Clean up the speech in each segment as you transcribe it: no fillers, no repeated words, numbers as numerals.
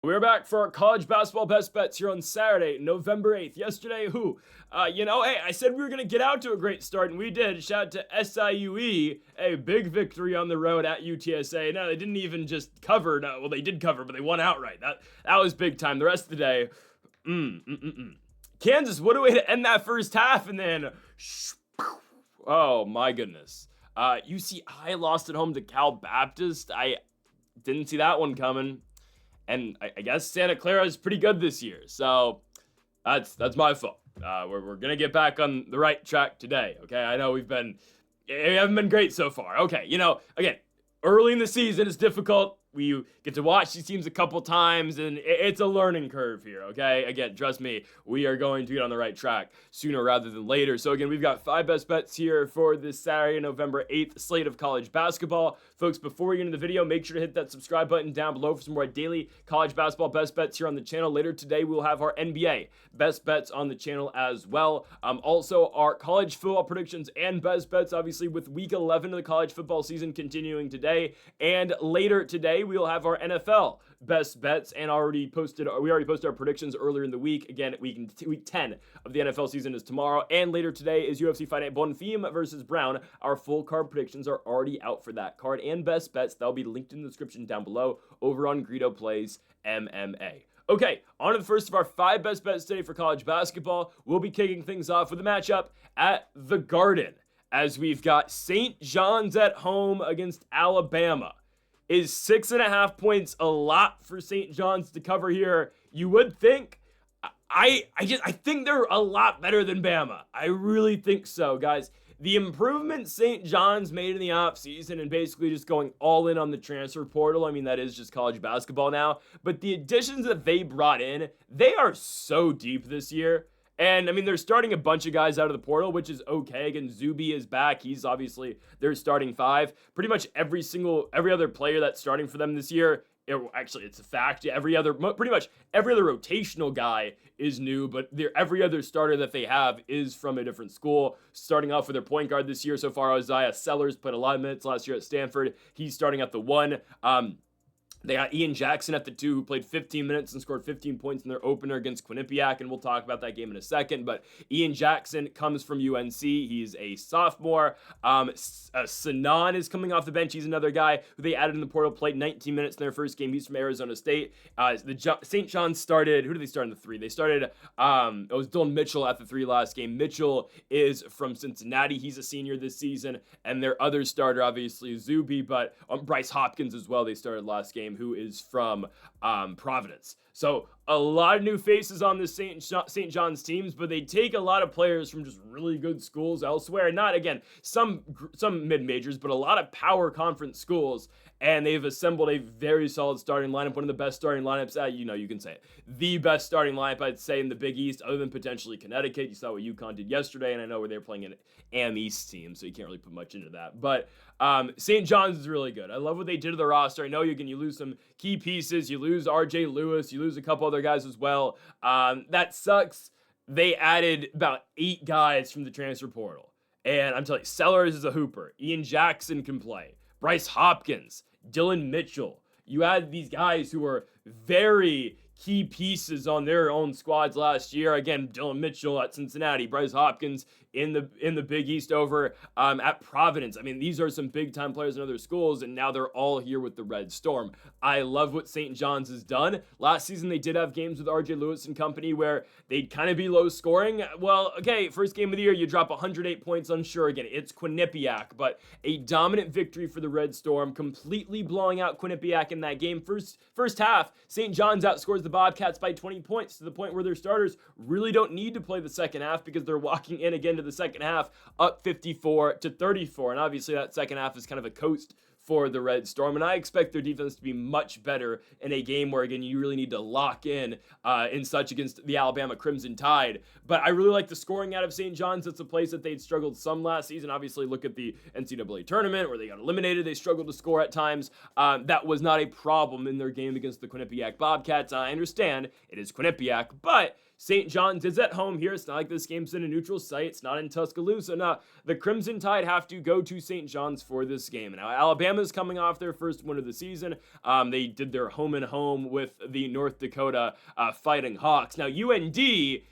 We're back for our college basketball best bets here on Saturday, November 8th. Yesterday, hey, I said we were going to get out to a great start, and we did. Shout out to SIUE, a big victory on the road at UTSA. No, they didn't even just cover. No, well, they did cover, but they won outright. That was big time. The rest of the day, Kansas, what a way to end that first half, and then, oh my goodness. UCI lost at home to Cal Baptist. I didn't see that one coming. And I guess Santa Clara is pretty good this year. So that's my fault. We're going to get back on the right track today. Okay. I know we haven't been great so far. Okay. Again, early in the season, it's difficult. We get to watch these teams a couple times, and it's a learning curve here, okay? Again, trust me, we are going to get on the right track sooner rather than later. So again, we've got 5 best bets here for this Saturday, November 8th slate of college basketball. Folks, before we get into the video, make sure to hit that subscribe button down below for some more daily college basketball best bets here on the channel. Later today, we'll have our NBA best bets on the channel as well. Also, our college football predictions and best bets, obviously, with week 11 of the college football season continuing today. And later today, we'll have our NFL best bets, and we already posted our predictions earlier in the week. Again, week 10 of the NFL season is tomorrow, and later today is UFC Fight Night Bonfim versus Brown. Our full card predictions are already out for that card and best bets. That'll be linked in the description down below over on Greedo Plays MMA. Okay, on to the first of our 5 best bets today for college basketball. We'll be kicking things off with a matchup at the Garden, as we've got St. John's at home against Alabama. Is 6.5 points a lot for St. John's to cover here? You would think. I think they're a lot better than Bama. I really think so, guys. The improvements St. John's made in the offseason and basically just going all in on the transfer portal. I mean, that is just college basketball now. But the additions that they brought in, they are so deep this year. And, I mean, they're starting a bunch of guys out of the portal, which is okay. Again, Zuby is back. He's obviously their starting 5. Pretty much every other player that's starting for them this year, it's a fact. Pretty much every other rotational guy is new, but every other starter that they have is from a different school. Starting off with their point guard this year so far, Isaiah Sellers played a lot of minutes last year at Stanford. He's starting at the 1. They got Ian Jackson at the 2, who played 15 minutes and scored 15 points in their opener against Quinnipiac, and we'll talk about that game in a second. But Ian Jackson comes from UNC. He's a sophomore. Sanan is coming off the bench. He's another guy who they added in the portal, played 19 minutes in their first game. He's from Arizona State. St. John's started, who did they start in the 3? They started, it was Dylan Mitchell at the 3 last game. Mitchell is from Cincinnati. He's a senior this season. And their other starter, obviously, is Zuby, but Bryce Hopkins as well. They started last game, who is from Providence. So a lot of new faces on this St. John's teams, but they take a lot of players from just really good schools elsewhere. Not, again, some mid-majors, but a lot of power conference schools. And they've assembled a very solid starting lineup, one of the best starting lineups, you can say it. The best starting lineup, I'd say, in the Big East, other than potentially Connecticut. You saw what UConn did yesterday, and I know where they're playing an AM East team, so you can't really put much into that. But St. John's is really good. I love what they did to the roster. I know you lose some key pieces. You lose RJ Lewis. You lose a couple other guys as well. That sucks. They added about 8 guys from the transfer portal. And I'm telling you, Sellers is a hooper. Ian Jackson can play. Bryce Hopkins. Dylan Mitchell. You had these guys who were very key pieces on their own squads last year. Again, Dylan Mitchell at Cincinnati, Bryce Hopkins in the Big East over at Providence. I mean, these are some big-time players in other schools, and now they're all here with the Red Storm. I love what St. John's has done. Last season, they did have games with RJ Lewis and company where they'd kind of be low scoring. Well, okay, first game of the year, you drop 108 points on sure. Again, it's Quinnipiac, but a dominant victory for the Red Storm, completely blowing out Quinnipiac in that game. First half, St. John's outscores the Bobcats by 20 points to the point where their starters really don't need to play the second half because they're walking in again to the second half up 54-34. And obviously that second half is kind of a coast for the Red Storm, and I expect their defense to be much better in a game where, again, you really need to lock in such against the Alabama Crimson Tide. But I really like the scoring out of St. John's. It's a place that they'd struggled some last season. Obviously, look at the NCAA tournament where they got eliminated. They struggled to score at times. That was not a problem in their game against the Quinnipiac Bobcats. I understand it is Quinnipiac, but St. John's is at home here. It's not like this game's in a neutral site. It's not in Tuscaloosa. No, the Crimson Tide have to go to St. John's for this game. Now, Alabama's coming off their first win of the season. They did their home and home with the North Dakota Fighting Hawks. Now, UND, it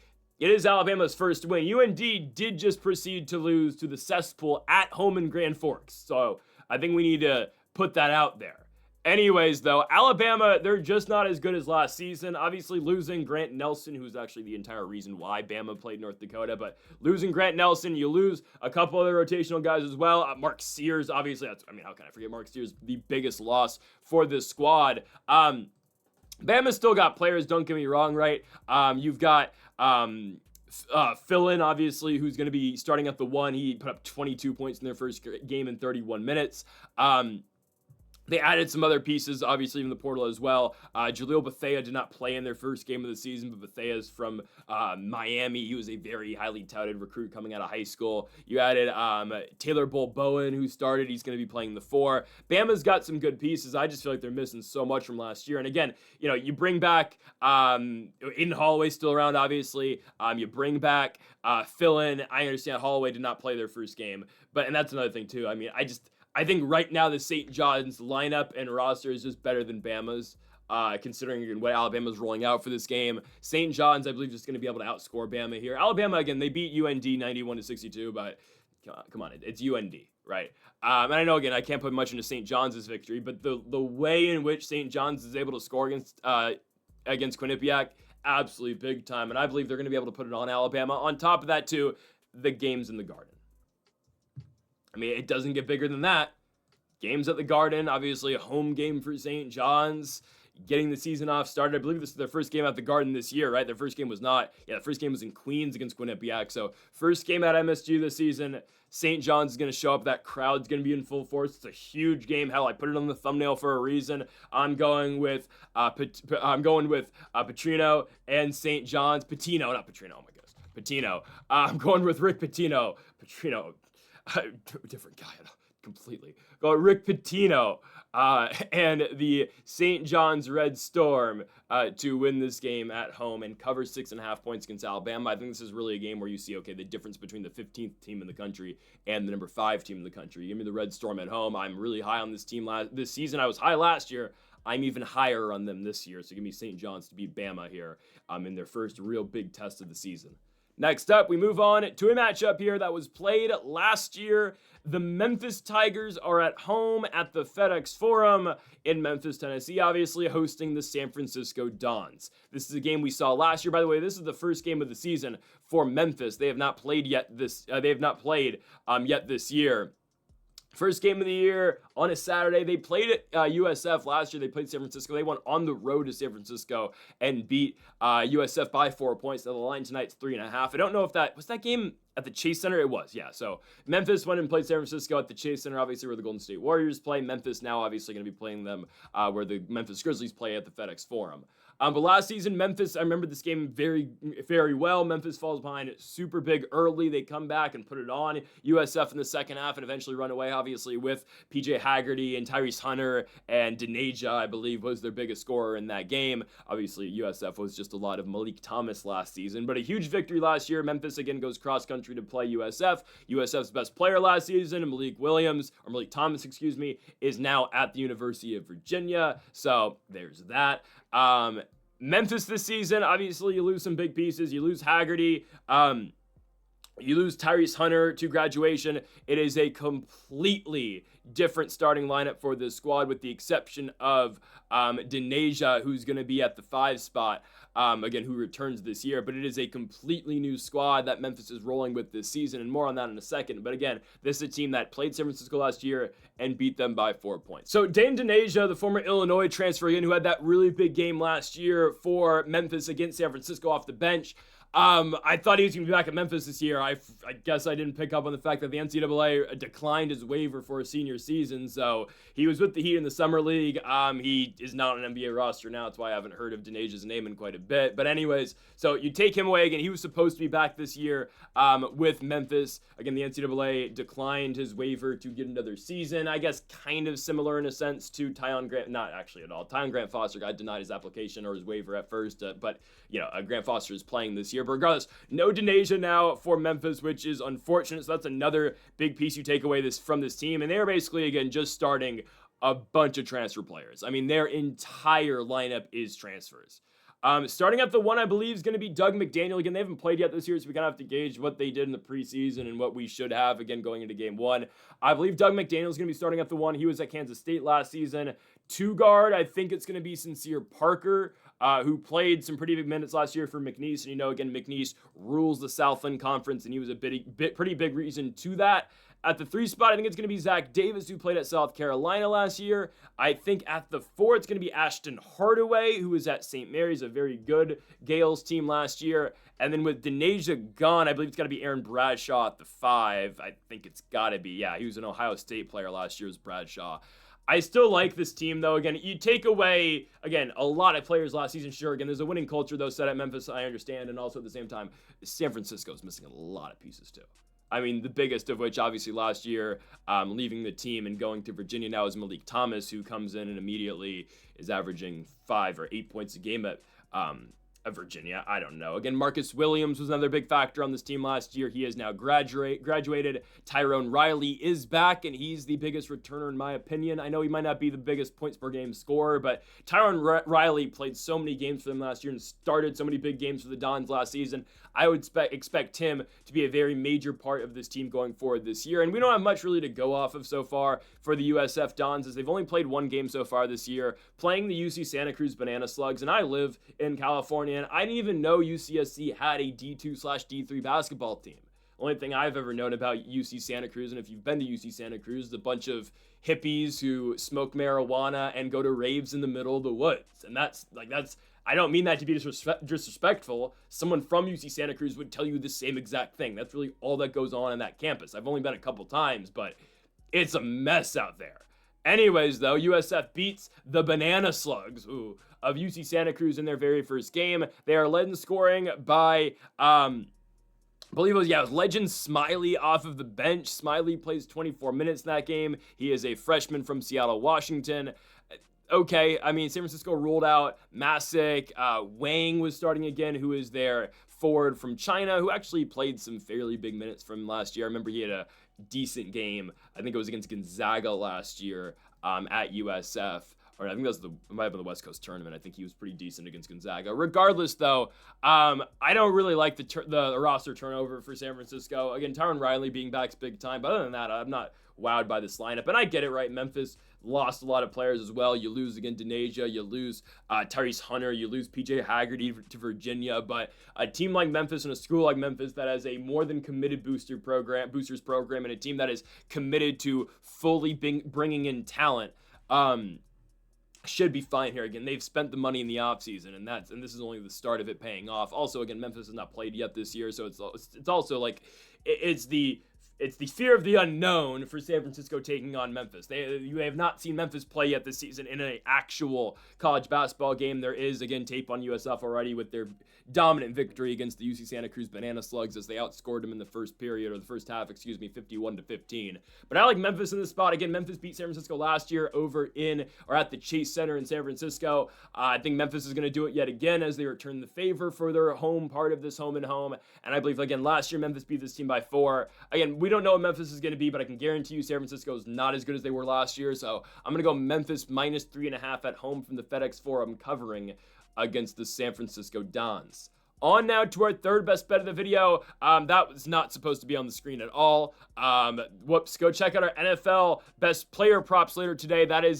is Alabama's first win. UND did just proceed to lose to the Cesspool at home in Grand Forks. So I think we need to put that out there. Anyways, though, Alabama, they're just not as good as last season. Obviously, losing Grant Nelson, who's actually the entire reason why Bama played North Dakota. But losing Grant Nelson, you lose a couple other rotational guys as well. Mark Sears, obviously, how can I forget Mark Sears? The biggest loss for this squad. Bama's still got players, don't get me wrong, right? You've got Philin, obviously, who's going to be starting at the 1. He put up 22 points in their first game in 31 minutes. They added some other pieces, obviously, in the portal as well. Jaleel Bethea did not play in their first game of the season, but Bethea's from Miami. He was a very highly touted recruit coming out of high school. You added Taylor Bowen, who started. He's going to be playing the 4. Bama's got some good pieces. I just feel like they're missing so much from last year. And again, you bring back Aiden Holloway still around, obviously. You bring back Philin. I understand Holloway did not play their first game, and that's another thing, too. I think right now the St. John's lineup and roster is just better than Bama's, considering what Alabama's rolling out for this game. St. John's, I believe, is going to be able to outscore Bama here. Alabama, again, they beat UND 91-62, but come on, it's UND, right? And I know, again, I can't put much into St. John's' victory, but the way in which St. John's is able to score against Quinnipiac, absolutely big time, and I believe they're going to be able to put it on Alabama. On top of that, too, the game's in the Garden. It doesn't get bigger than that. Games at the Garden, obviously a home game for St. John's, getting the season off started. I believe this is their first game at the Garden this year, right? Their first game was not. The first game was in Queens against Quinnipiac. So first game at MSG this season. St. John's is going to show up. That crowd's going to be in full force. It's a huge game. Hell, I put it on the thumbnail for a reason. I'm going with Petrino and St. John's. Patino, not Petrino. Oh my goodness, Patino. I'm going with Rick Pitino. Petrino. Different guy completely. Go Rick Pitino and the St. John's Red Storm to win this game at home and cover 6.5 points against Alabama. I think this is really a game where you see, the difference between the 15th team in the country and the number 5 team in the country. Give me the Red Storm at home. I'm really high on this team this season. I was high last year. I'm even higher on them this year. So give me St. John's to beat Bama here in their first real big test of the season. Next up, we move on to a matchup here that was played last year. The Memphis Tigers are at home at the FedEx Forum in Memphis, Tennessee, obviously hosting the San Francisco Dons. This is a game we saw last year. By the way, this is the first game of the season for Memphis. They have not played yet this year. First game of the year on a Saturday. They played at USF last year. They played San Francisco. They went on the road to San Francisco and beat USF by 4 points. Now the line tonight's 3.5. I don't know if that was that game at the Chase Center. It was, yeah. So Memphis went and played San Francisco at the Chase Center, obviously where the Golden State Warriors play. Memphis now obviously going to be playing them where the Memphis Grizzlies play at the FedEx Forum. But last season, Memphis, I remember this game very, very well. Memphis falls behind super big early. They come back and put it on USF in the second half and eventually run away, obviously, with PJ Haggerty and Tyrese Hunter and Denaja, I believe, was their biggest scorer in that game. Obviously, USF was just a lot of Malik Thomas last season, but a huge victory last year. Memphis, again, goes cross-country to play USF. USF's best player last season, Malik Thomas, is now at the University of Virginia. So there's that. Memphis this season, obviously you lose some big pieces. You lose Haggerty. You lose Tyrese Hunter to graduation. It is a completely different starting lineup for this squad with the exception of Denaja, who's going to be at the 5 spot, again, who returns this year. But it is a completely new squad that Memphis is rolling with this season, and more on that in a second. But again, this is a team that played San Francisco last year and beat them by 4 points. So Dame Denaja, the former Illinois transfer, again, who had that really big game last year for Memphis against San Francisco off the bench, I thought he was going to be back at Memphis this year. I guess I didn't pick up on the fact that the NCAA declined his waiver for a senior season, so he was with the Heat in the summer league. He is not on an NBA roster now. That's why I haven't heard of Denaja's name in quite a bit. But anyways, so you take him away again. He was supposed to be back this year with Memphis. Again, the NCAA declined his waiver to get another season. I guess kind of similar in a sense to Tyon Grant. Not actually at all. Tyon Grant Foster got denied his application or his waiver at first, but Grant Foster is playing this year. But regardless, no Denaja now for Memphis, which is unfortunate. So that's another big piece you take away from this team. And they're basically, again, just starting a bunch of transfer players. I mean, their entire lineup is transfers. Starting at the one, I believe, is going to be Doug McDaniel. Again, they haven't played yet this year, so we kind of have to gauge what they did in the preseason and what we should have, again, going into game one. I believe Doug McDaniel is going to be starting at the one. He was at Kansas State last season. Two guard, I think it's going to be Sincere Parker, who played some pretty big minutes last year for McNeese. And, again, McNeese rules the Southland Conference, and he was a pretty big reason to that. At the three spot, I think it's going to be Zach Davis, who played at South Carolina last year. I think at the four, it's going to be Ashton Hardaway, who was at St. Mary's, a very good Gales team last year. And then with Denaja gone, I believe it's got to be Aaron Bradshaw at the five. I think it's got to be. Yeah, he was an Ohio State player last year, was Bradshaw. I still like this team, though. Again, you take away, again, a lot of players last season. Sure, again, there's a winning culture, though, set at Memphis, I understand. And also at the same time, San Francisco's missing a lot of pieces, too. I mean, the biggest of which, obviously, last year, leaving the team and going to Virginia now is Malik Thomas, who comes in and immediately is averaging 5 or 8 points a game at Virginia. I don't know. Again, Marcus Williams was another big factor on this team last year. He has now graduated. Tyrone Riley is back, and he's the biggest returner in my opinion. I know he might not be the biggest points per game scorer, but Tyrone Riley played so many games for them last year and started so many big games for the Dons last season. I would expect him to be a very major part of this team going forward this year. And we don't have much really to go off of so far for the USF Dons, as they've only played one game so far this year, playing the UC Santa Cruz Banana Slugs. And I live in California, and I didn't even know UCSC had a D2/D3 basketball team. Only thing I've ever known about UC Santa Cruz, and if you've been to UC Santa Cruz, is a bunch of hippies who smoke marijuana and go to raves in the middle of the woods. And that's I don't mean that to be disrespectful. Someone from UC Santa Cruz would tell you the same exact thing. That's really all that goes on in that campus. I've only been a couple times, but it's a mess out there. Anyways, though, USF beats the Banana Slugs of UC Santa Cruz in their very first game. They are led in scoring by, I believe it was Legend Smiley off of the bench. Smiley plays 24 minutes in that game. He is a freshman from Seattle, Washington. Okay, I mean, San Francisco ruled out Masick. Wang was starting again, who is their forward from China, who actually played some fairly big minutes from last year. I remember he had a decent game. I think it was against Gonzaga last year at USF. Or I think it might have been the West Coast tournament. I think he was pretty decent against Gonzaga. Regardless, though, I don't really like the roster turnover for San Francisco. Again, Tyrone Riley being back's big time. But other than that, I'm not wowed by this lineup. And I get it, right? Memphis lost a lot of players as well. You lose again Denaja, you lose Tyrese Hunter, you lose PJ Haggerty to Virginia. But a team like Memphis and a school like Memphis that has a more than committed boosters program, and a team that is committed to fully bringing in talent, should be fine here. Again, they've spent the money in the offseason, and this is only the start of it paying off. Also, again, Memphis has not played yet this year, so it's also like it's the fear of the unknown for San Francisco taking on Memphis. You have not seen Memphis play yet this season in an actual college basketball game. There is, again, tape on USF already with their dominant victory against the UC Santa Cruz Banana Slugs as they outscored them in the first half, 51-15. But I like Memphis in this spot. Again, Memphis beat San Francisco last year at the Chase Center in San Francisco. I think Memphis is going to do it yet again as they return the favor for their home part of this home and home. And I believe, again, last year Memphis beat this team by 4. Again, we don't know what Memphis is going to be, but I can guarantee you San Francisco is not as good as they were last year. So I'm going to go Memphis -3.5 at home from the FedEx Forum covering against the San Francisco Dons. On now to our third best bet of the video. That was not supposed to be on the screen at all. Whoops. Go check out our NFL best player props later today. That is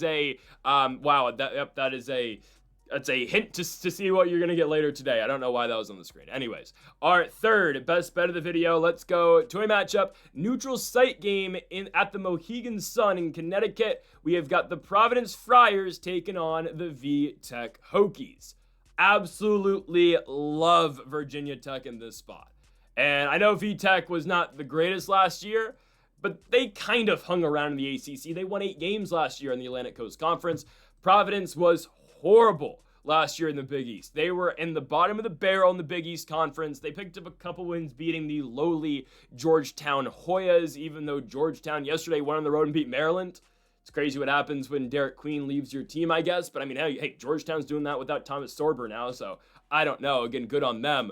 that's a hint to see what you're going to get later today. I don't know why that was on the screen. Anyways, our third best bet of the video. Let's go to a matchup. Neutral site game at the Mohegan Sun in Connecticut. We have got the Providence Friars taking on the V-Tech Hokies. absolutely love Virginia Tech in this spot. And I know VTech was not the greatest last year, but they kind of hung around in the ACC. They won 8 games last year in the Atlantic Coast Conference. Providence was horrible last year in the Big East. They were in the bottom of the barrel in the Big East Conference. They picked up a couple wins beating the lowly Georgetown Hoyas, even though Georgetown yesterday went on the road and beat Maryland. It's crazy what happens when Derek Queen leaves your team, I guess. But I mean, hey, Georgetown's doing that without Thomas Sorber now, so I don't know. Again, good on them.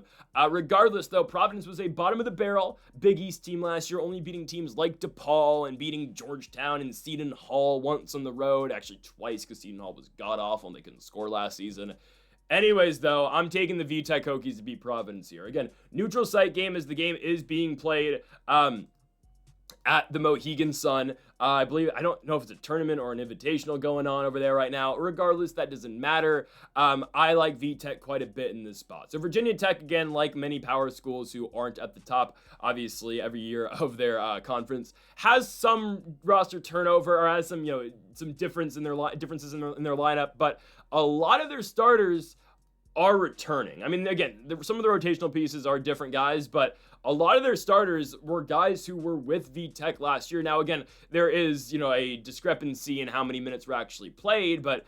Regardless, though, Providence was a bottom of the barrel Big East team last year, only beating teams like DePaul and beating Georgetown and Seton Hall once on the road. Actually, twice, because Seton Hall was god-awful and they couldn't score last season. Anyways, though, I'm taking the VTech Hokies to beat Providence here. Again, neutral site game as the game is being played at the Mohegan Sun. I don't know if it's a tournament or an invitational going on over there right now. Regardless, that doesn't matter. I like VTech quite a bit in this spot. So Virginia Tech, again, like many power schools who aren't at the top, obviously, every year of their conference, has some roster turnover or has some, some differences in their lineup, but a lot of their starters are returning. I mean, again, some of the rotational pieces are different guys, but a lot of their starters were guys who were with VTech last year. Now, again, there is, a discrepancy in how many minutes were actually played, but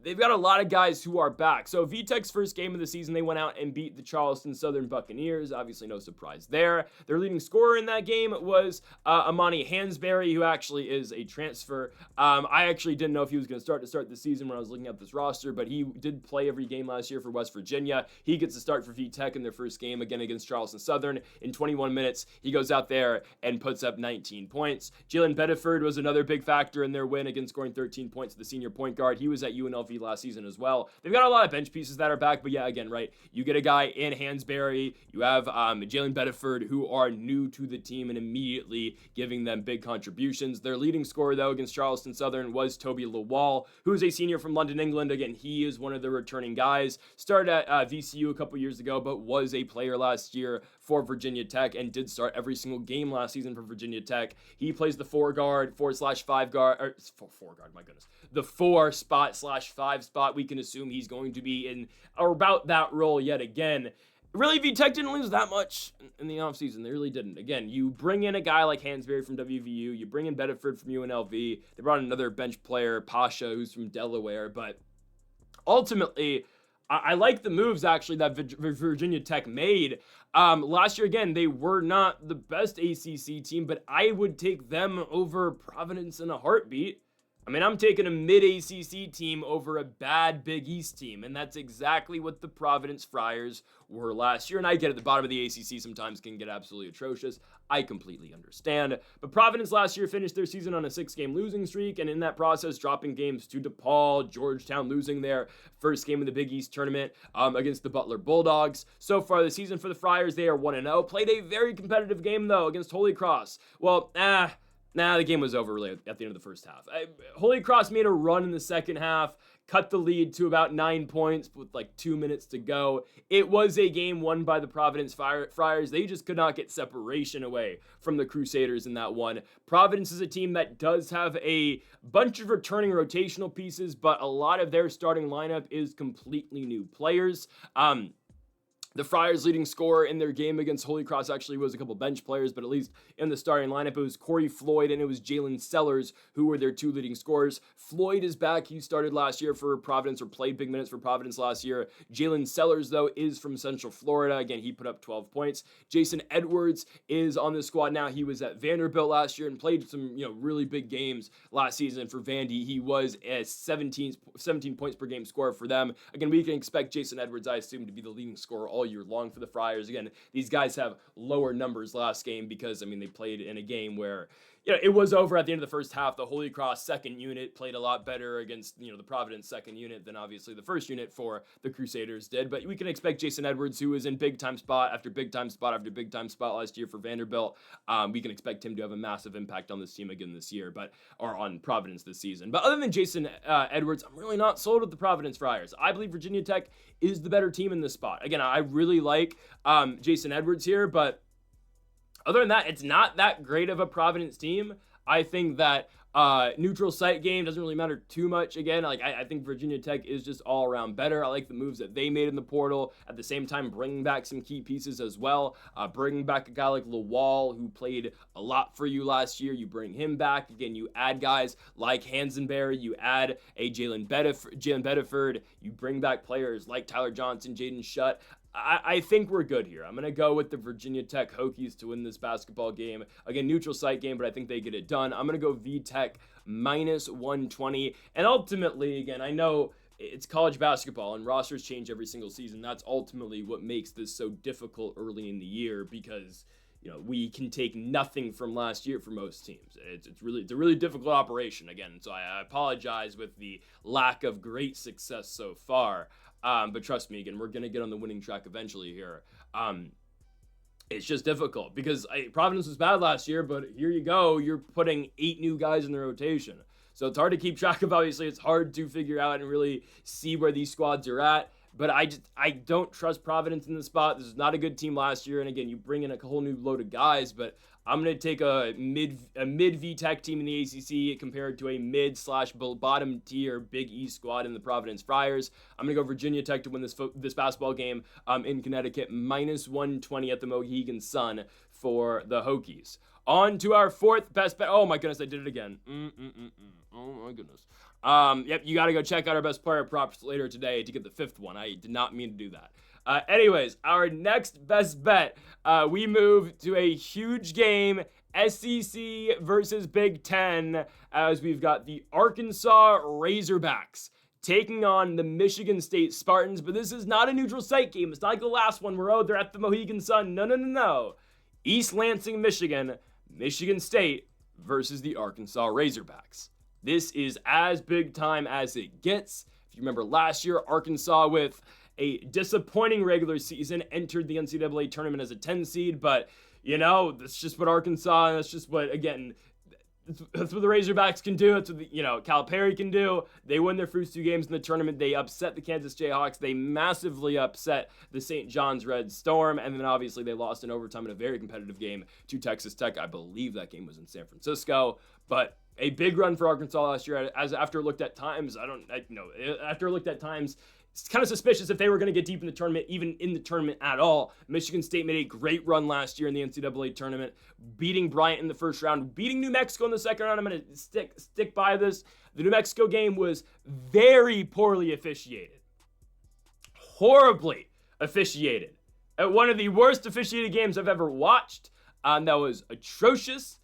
they've got a lot of guys who are back. So VTech's first game of the season, they went out and beat the Charleston Southern Buccaneers. Obviously, no surprise there. Their leading scorer in that game was Amani Hansberry, who actually is a transfer. I actually didn't know if he was going to start the season when I was looking at this roster, but he did play every game last year for West Virginia. He gets to start for VTech in their first game, again against Charleston Southern. In 21 minutes, he goes out there and puts up 19 points. Jalen Bedford was another big factor in their win, again scoring 13 points, the senior point guard. He was at UNLV last season as well. They've got a lot of bench pieces that are back, but yeah, again, right, you get a guy in Hansberry, you have Jalen Bedford, who are new to the team and immediately giving them big contributions. Their leading scorer, though, against Charleston Southern was Toby Lawal, who is a senior from London, England. Again, he is one of the returning guys. Started at VCU a couple years ago, but was a player last year for Virginia Tech and did start every single game last season for Virginia Tech. He plays the 4/5 guard, the 4/5 spot. We can assume he's going to be in or about that role yet again. Really, VTech didn't lose that much in the offseason. They really didn't. Again, you bring in a guy like Hansberry from WVU. You bring in Bedford from UNLV. They brought in another bench player, Pasha, who's from Delaware. But ultimately, I like the moves, actually, that Virginia Tech made. Last year, again, they were not the best ACC team, but I would take them over Providence in a heartbeat. I mean, I'm taking a mid-ACC team over a bad Big East team, and that's exactly what the Providence Friars were last year. And I get it, the bottom of the ACC sometimes can get absolutely atrocious. I completely understand. But Providence last year finished their season on a 6-game losing streak, and in that process, dropping games to DePaul, Georgetown losing their first game of the Big East tournament against the Butler Bulldogs. So far this season for the Friars, they are 1-0. Played a very competitive game, though, against Holy Cross. Well, the game was over really at the end of the first half. Holy Cross made a run in the second half, cut the lead to about 9 points with like 2 minutes to go. It was a game won by the Providence Friars. They just could not get separation away from the Crusaders in that one. Providence is a team that does have a bunch of returning rotational pieces, but a lot of their starting lineup is completely new players. The Friars' leading scorer in their game against Holy Cross actually was a couple bench players, but at least in the starting lineup, it was Corey Floyd and it was Jalen Sellers who were their two leading scorers. Floyd is back. He started last year for Providence or played big minutes for Providence last year. Jalen Sellers, though, is from Central Florida. Again, he put up 12 points. Jason Edwards is on the squad now. He was at Vanderbilt last year and played some, really big games last season for Vandy. He was a 17 points per game scorer for them. Again, we can expect Jason Edwards, I assume, to be the leading scorer all year long for the Friars. Again, these guys have lower numbers last game because, they played in a game where, it was over at the end of the first half. The Holy Cross second unit played a lot better against, the Providence second unit than obviously the first unit for the Crusaders did. But we can expect Jason Edwards, who was in big time spot after big time spot after big time spot last year for Vanderbilt. We can expect him to have a massive impact on this team again this year, or on Providence this season. But other than Jason Edwards, I'm really not sold with the Providence Friars. I believe Virginia Tech is the better team in this spot. Again, I really like Jason Edwards here, but other than that, it's not that great of a Providence team. I think that Neutral site game doesn't really matter too much. Again, like I think Virginia Tech is just all around better. I like the moves that they made in the portal. At the same time, bringing back some key pieces as well. Bringing back a guy like Lawal, who played a lot for you last year. You bring him back. Again, you add guys like Hansenberry. You add a Jalen Bedford. You bring back players like Tyler Johnson, Jaden Shutt. I think we're good here. I'm going to go with the Virginia Tech Hokies to win this basketball game. Again, neutral site game, but I think they get it done. I'm going to go VTech minus 120. And ultimately, again, I know it's college basketball and rosters change every single season. That's ultimately what makes this so difficult early in the year because, you know, we can take nothing from last year for most teams. It's a really difficult operation, again. So I apologize with the lack of great success so far. But trust me, again, we're going to get on the winning track eventually here. It's just difficult because Providence was bad last year, but here you go. You're putting 8 new guys in the rotation. So it's hard to keep track of, obviously. It's hard to figure out and really see where these squads are at. But I don't trust Providence in this spot. This is not a good team last year. And again, you bring in a whole new load of guys, but I'm going to take a mid VTech team in the ACC compared to a mid/bottom tier Big East squad in the Providence Friars. I'm going to go Virginia Tech to win this basketball game in Connecticut, minus 120 at the Mohegan Sun for the Hokies. On to our fourth best bet. Oh my goodness, I did it again. Oh my goodness. Yep, you got to go check out our best player props later today to get the fifth one. I did not mean to do that. Anyways, our next best bet, we move to a huge game, SEC versus Big Ten, as we've got the Arkansas Razorbacks taking on the Michigan State Spartans. But this is not a neutral site game. It's not like the last one where, they're at the Mohegan Sun. No. East Lansing, Michigan State versus the Arkansas Razorbacks. This is as big time as it gets. If you remember last year, Arkansas with a disappointing regular season entered the NCAA tournament as a 10 seed, but that's just what Arkansas, that's just what, again, that's what the Razorbacks can do. That's what Calipari can do. They win their first 2 games in the tournament. They upset the Kansas Jayhawks. They massively upset the St. John's Red Storm, and then obviously they lost in overtime in a very competitive game to Texas Tech. I believe that game was in San Francisco, but a big run for Arkansas last year. After I looked at times, it's kind of suspicious if they were going to get deep in the tournament, even in the tournament at all. Michigan State made a great run last year in the NCAA tournament, beating Bryant in the first round, beating New Mexico in the second round. I'm going to stick by this. The New Mexico game was very poorly officiated. Horribly officiated. One of the worst officiated games I've ever watched. That was atrocious.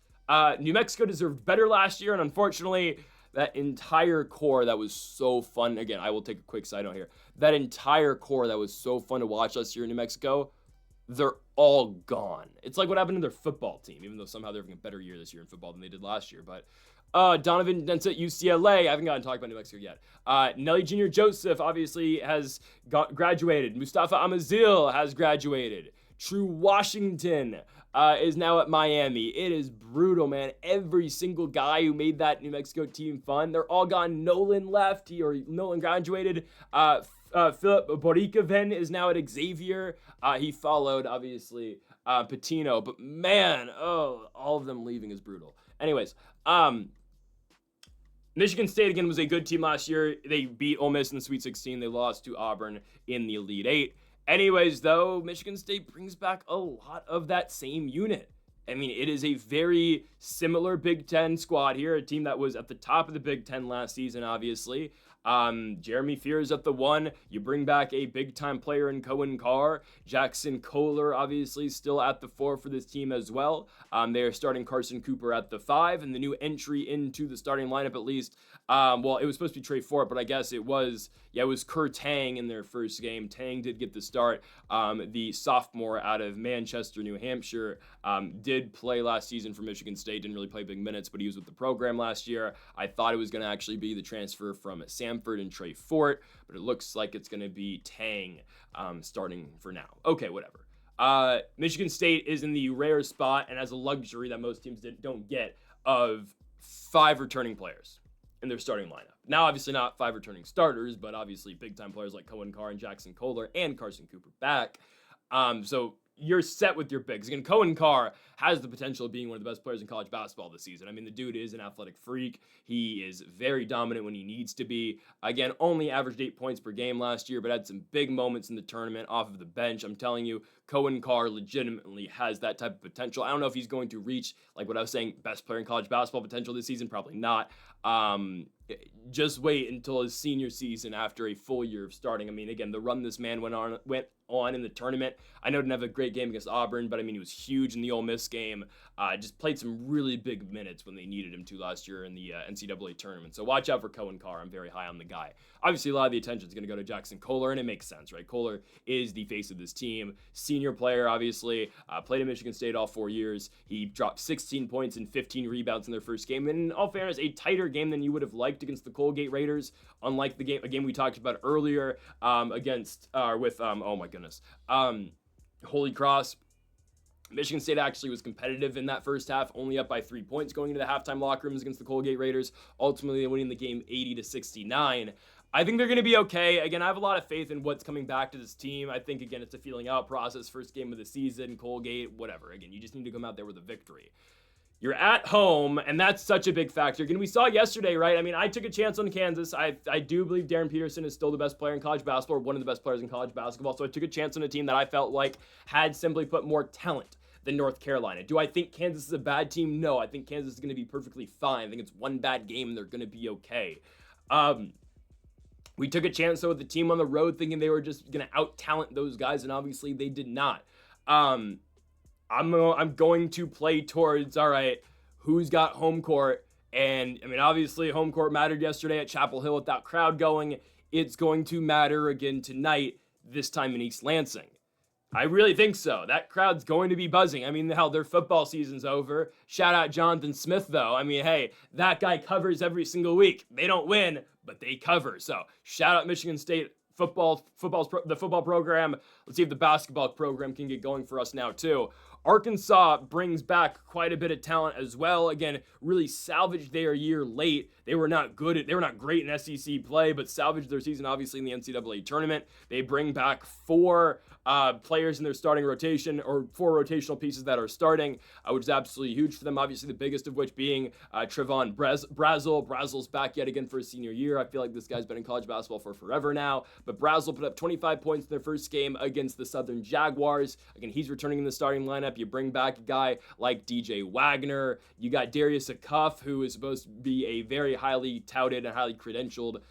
New Mexico deserved better last year, and unfortunately, that entire core that was so fun. Again, I will take a quick side note here. That entire core that was so fun to watch last year in New Mexico, they're all gone. It's like what happened to their football team, even though somehow they're having a better year this year in football than they did last year. But Donovan Dents at UCLA, I haven't gotten to talk about New Mexico yet. Nelly Jr. Joseph obviously has graduated. Mustafa Amazil has graduated. True Washington is now at Miami. It is brutal, man. Every single guy who made that New Mexico team fun, they're all gone. Nolan left, Nolan graduated. Philip Borikoven is now at Xavier. He followed, obviously, Patino. But man, all of them leaving is brutal. Anyways, Michigan State, again, was a good team last year. They beat Ole Miss in the Sweet 16. They lost to Auburn in the Elite 8. Anyways, though, Michigan State brings back a lot of that same unit. I mean, it is a very similar Big Ten squad here, a team that was at the top of the Big Ten last season, obviously. Jeremy Fears at the 1. You bring back a big-time player in Cohen Carr. Jackson Kohler, obviously, still at the 4 for this team as well. They are starting Carson Cooper at the 5, and the new entry into the starting lineup, at least. Well, it was supposed to be Trey Fort, but I guess it was Kerr Tang in their first game. Tang did get the start. The sophomore out of Manchester, New Hampshire, did play last season for Michigan State. Didn't really play big minutes, but he was with the program last year. I thought it was going to actually be the transfer from Samford and Trey Fort, but it looks like it's going to be Tang starting for now. Okay, whatever. Michigan State is in the rare spot and has a luxury that most teams don't get of 5 returning players in their starting lineup. Now, obviously not 5 returning starters, but obviously big-time players like Cohen Carr and Jackson Kohler and Carson Cooper back. So you're set with your bigs. Again, Cohen Carr has the potential of being one of the best players in college basketball this season. I mean, the dude is an athletic freak. He is very dominant when he needs to be. Again, only averaged 8 points per game last year, but had some big moments in the tournament off of the bench. I'm telling you, Cohen Carr legitimately has that type of potential. I don't know if he's going to reach, like what I was saying, best player in college basketball potential this season. Probably not. Just wait until his senior season after a full year of starting. I mean, again, the run this man went on in the tournament. I know didn't have a great game against Auburn, but I mean, he was huge in the Ole Miss game. Just played some really big minutes when they needed him to last year in the NCAA tournament. So watch out for Cohen Carr. I'm very high on the guy. Obviously, a lot of the attention is going to go to Jackson Kohler, and it makes sense, right? Kohler is the face of this team. Senior player, obviously. Played at Michigan State all 4 years. He dropped 16 points and 15 rebounds in their first game. And in all fairness, a tighter game than you would have liked against the Colgate Raiders, unlike a game we talked about earlier Holy Cross. Michigan State actually was competitive in that first half, only up by 3 points going into the halftime locker rooms against the Colgate Raiders, ultimately winning the game 80-69. I think they're going to be okay. Again, I have a lot of faith in what's coming back to this team. I think, again, it's a feeling out process, first game of the season, Colgate, whatever. Again, you just need to come out there with a victory. You're at home, and that's such a big factor. Again, we saw yesterday, right? I mean, I took a chance on Kansas. I do believe Darren Peterson is still the best player in college basketball, or one of the best players in college basketball, so I took a chance on a team that I felt like had simply put more talent than North Carolina. Do I think Kansas is a bad team? No, I think Kansas is going to be perfectly fine. I think it's one bad game, and they're going to be okay. We took a chance, though, with the team on the road, thinking they were just going to out-talent those guys, and obviously they did not. I'm going to play towards, all right, who's got home court? And, I mean, obviously home court mattered yesterday at Chapel Hill with that crowd going. It's going to matter again tonight, this time in East Lansing. I really think so. That crowd's going to be buzzing. I mean, hell, their football season's over. Shout out Jonathan Smith, though. I mean, hey, that guy covers every single week. They don't win, but they cover. So, shout out Michigan State the football program. Let's see if the basketball program can get going for us now, too. Arkansas brings back quite a bit of talent as well. Again, really salvaged their year late. They were not great in SEC play, but salvaged their season, obviously, in the NCAA tournament. They bring back 4 players in their starting rotation, or 4 rotational pieces that are starting, which is absolutely huge for them. Obviously, the biggest of which being Trevon Brazel. Brazel's back yet again for his senior year. I feel like this guy's been in college basketball for forever now. But Brazel put up 25 points in their first game against the Southern Jaguars. Again, he's returning in the starting lineup. You bring back a guy like DJ Wagner. You got Darius Acuff, who is supposed to be a very highly touted and highly credentialed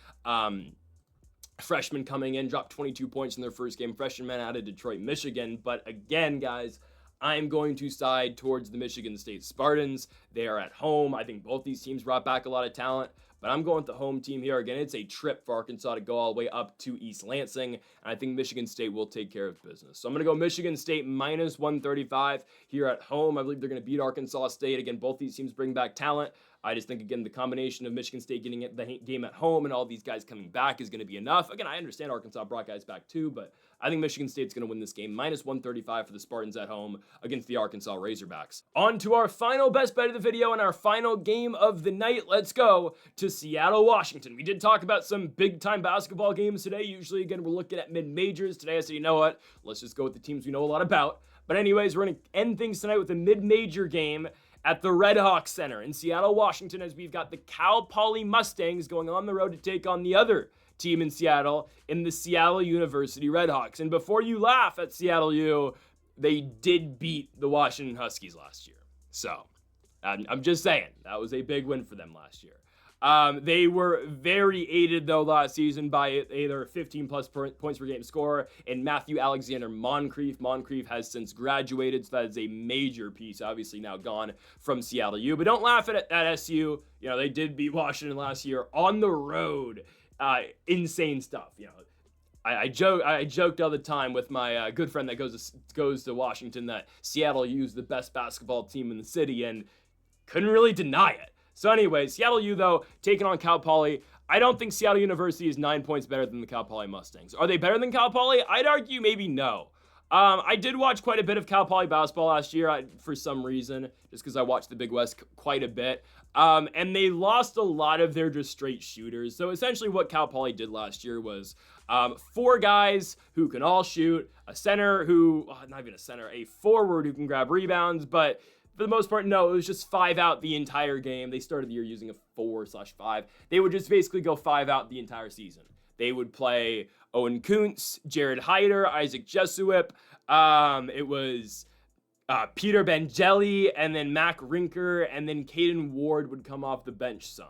freshman coming in, dropped 22 points in their first game. Freshman out of Detroit, Michigan. But again, guys, I'm going to side towards the Michigan State Spartans. They are at home. I think both these teams brought back a lot of talent, but I'm going with the home team here. Again, it's a trip for Arkansas to go all the way up to East Lansing, and I think Michigan State will take care of business. So I'm going to go Michigan State minus 135 here at home. I believe they're going to beat Arkansas State. Again, both these teams bring back talent. I just think, again, the combination of Michigan State getting the game at home and all these guys coming back is going to be enough. Again, I understand Arkansas brought guys back too, but I think Michigan State's going to win this game. Minus 135 for the Spartans at home against the Arkansas Razorbacks. On to our final best bet of the video and our final game of the night. Let's go to Seattle, Washington. We did talk about some big-time basketball games today. Usually, again, we're looking at mid-majors. Today, I said, you know what? Let's just go with the teams we know a lot about. But anyways, we're going to end things tonight with a mid-major game at the Red Hawk Center in Seattle, Washington, as we've got the Cal Poly Mustangs going on the road to take on the other team in Seattle in the Seattle University Redhawks. And before you laugh at Seattle U, they did beat the Washington Huskies last year. So, I'm just saying, that was a big win for them last year. They were very aided, though, last season by either 15-plus points per game scorer and Matthew Alexander Moncrief. Moncrief has since graduated, so that is a major piece, obviously now gone from Seattle U. But don't laugh at SU. You know, they did beat Washington last year on the road. Insane stuff, you know. I joked all the time with my good friend that goes to Washington that Seattle U is the best basketball team in the city, and couldn't really deny it. So anyway, Seattle U, though, taking on Cal Poly. I don't think Seattle University is 9 points better than the Cal Poly Mustangs. Are they better than Cal Poly? I'd argue maybe no. I did watch quite a bit of Cal Poly basketball last year for some reason, just because I watched the Big West quite a bit. And they lost a lot of their just straight shooters. So essentially what Cal Poly did last year was Four guys who can all shoot, a center who, not even a center, a forward who can grab rebounds, but for the most part, no, it was just 5 out the entire game. They started the year using a 4/5. They would just basically go 5 out the entire season. They would play Owen Kuntz, Jared Hyder, Isaac Jesuip. It was Peter Bangeli, and then Mac Rinker, and then Caden Ward would come off the bench some.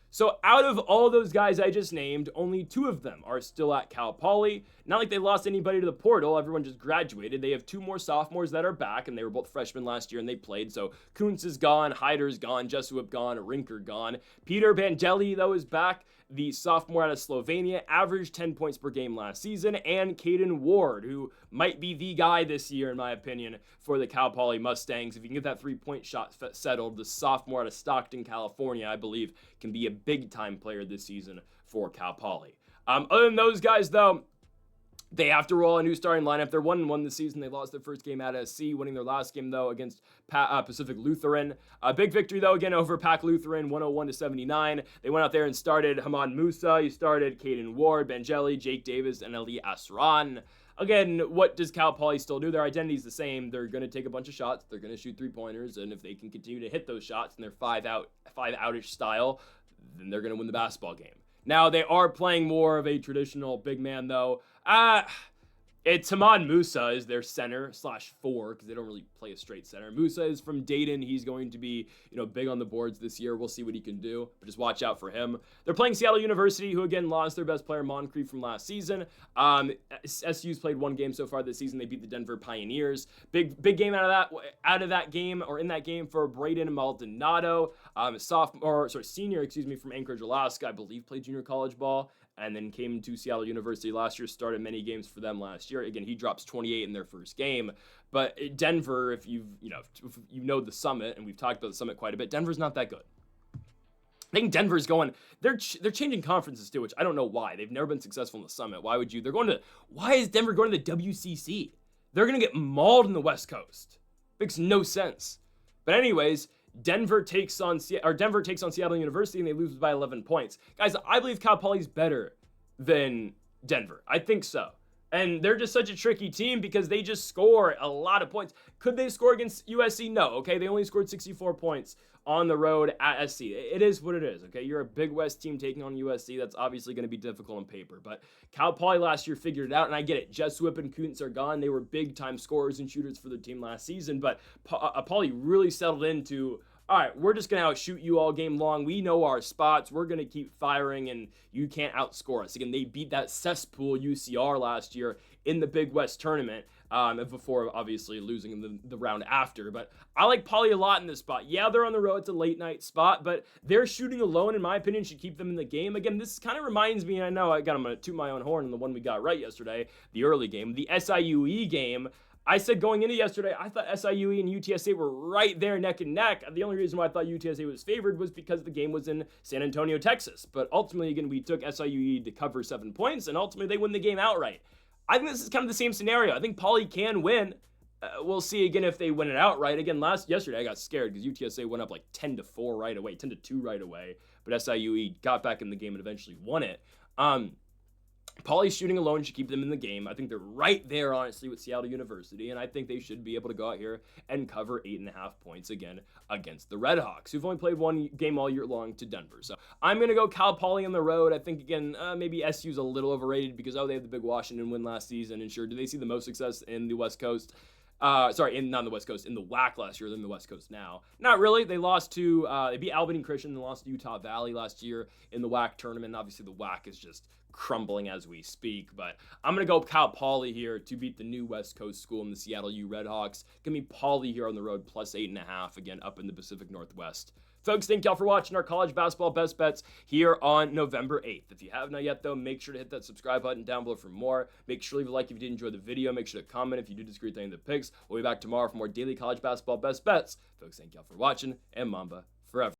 So out of all those guys I just named, only 2 of them are still at Cal Poly. Not like they lost anybody to the portal. Everyone just graduated. They have 2 more sophomores that are back, and they were both freshmen last year, and they played. So Kuntz is gone, Hyder's gone, Jesuip gone, Rinker gone. Peter Bangeli, though, is back. The sophomore out of Slovenia, averaged 10 points per game last season, and Caden Ward, who might be the guy this year, in my opinion, for the Cal Poly Mustangs. If you can get that 3-point shot settled, the sophomore out of Stockton, California, I believe, can be a big-time player this season for Cal Poly. Other than those guys, though, they have to roll a new starting lineup. They're 1-1 this season. They lost their first game at SC, winning their last game, though, against Pacific Lutheran. A big victory, though, again, over Pac Lutheran, 101-79. They went out there and started Hamad Musa. He started Caden Ward, Bangeli, Jake Davis, and Ali Asran. Again, what does Cal Poly still do? Their identity is the same. They're going to take a bunch of shots. They're going to shoot 3-pointers, and if they can continue to hit those shots in their 5-out-ish style, then they're going to win the basketball game. Now, they are playing more of a traditional big man, though. It's Hamad Musa is their center/4, because they don't really play a straight center. Musa is from Dayton. He's going to be, big on the boards this year. We'll see what he can do, but just watch out for him. They're playing Seattle University, who again lost their best player, Moncrief, from last season. SU's played 1 game so far this season. They beat the Denver Pioneers. Big game out of that game, or in that game, for Braden Maldonado, senior, from Anchorage, Alaska. I believe played junior college ball, and then came to Seattle University last year, started many games for them last year. Again, he drops 28 in their first game. But Denver, if you know the Summit, and we've talked about the Summit quite a bit, Denver's not that good. I think Denver's they're changing conferences too, which I don't know why. They've never been successful in the Summit. Why is Denver going to the WCC? They're going to get mauled in the West Coast. Makes no sense. But anyways, Denver takes on Seattle University, and they lose by 11 points. Guys, I believe Cal Poly's better than Denver. I think so. And they're just such a tricky team because they just score a lot of points. Could they score against USC? No, okay? They only scored 64 points on the road at SC. It is what it is, okay? You're a Big West team taking on USC. That's obviously going to be difficult on paper. But Cal Poly last year figured it out, and I get it. Jesuip and Kuntz are gone. They were big-time scorers and shooters for their team last season. But Poly really settled into, all right, we're just going to outshoot you all game long. We know our spots. We're going to keep firing, and you can't outscore us. Again, they beat that cesspool UCR last year in the Big West tournament, before obviously losing the round after. But I like Poly a lot in this spot. Yeah, they're on the road. It's a late-night spot, but their shooting alone, in my opinion, should keep them in the game. Again, this kind of reminds me, I'm going to toot my own horn on the one we got right yesterday, the early game, the SIUE game. I said going into yesterday, I thought SIUE and UTSA were right there neck and neck. The only reason why I thought UTSA was favored was because the game was in San Antonio, Texas. But ultimately, again, we took SIUE to cover 7 points, and ultimately they win the game outright. I think this is kind of the same scenario. I think Poly can win. We'll see again if they win it outright. Again, yesterday I got scared because UTSA went up like 10-4 right away, 10-2 right away. But SIUE got back in the game and eventually won it. Poly's shooting alone should keep them in the game. I think they're right there, honestly, with Seattle University, and I think they should be able to go out here and cover 8.5 points again against the Red Hawks, who've only played 1 game all year long to Denver. So I'm going to go Cal Poly on the road. I think, again, maybe SU's a little overrated because, they had the big Washington win last season, and sure, do they see the most success in the West Coast? Not the West Coast, in the WAC last year, than the West Coast now. Not really. They they beat Albany Christian and lost to Utah Valley last year in the WAC tournament. Obviously, the WAC is just crumbling as we speak, but I'm going to go Cal Poly here to beat the new West Coast school in the Seattle U Redhawks. Give me Poly here on the road, plus 8.5, again, up in the Pacific Northwest. Folks, thank y'all for watching our college basketball best bets here on November 8th. If you have not yet, though, make sure to hit that subscribe button down below for more. Make sure to leave a like if you did enjoy the video. Make sure to comment if you do disagree with any of the picks. We'll be back tomorrow for more daily college basketball best bets. Folks, thank y'all for watching, and Mamba forever.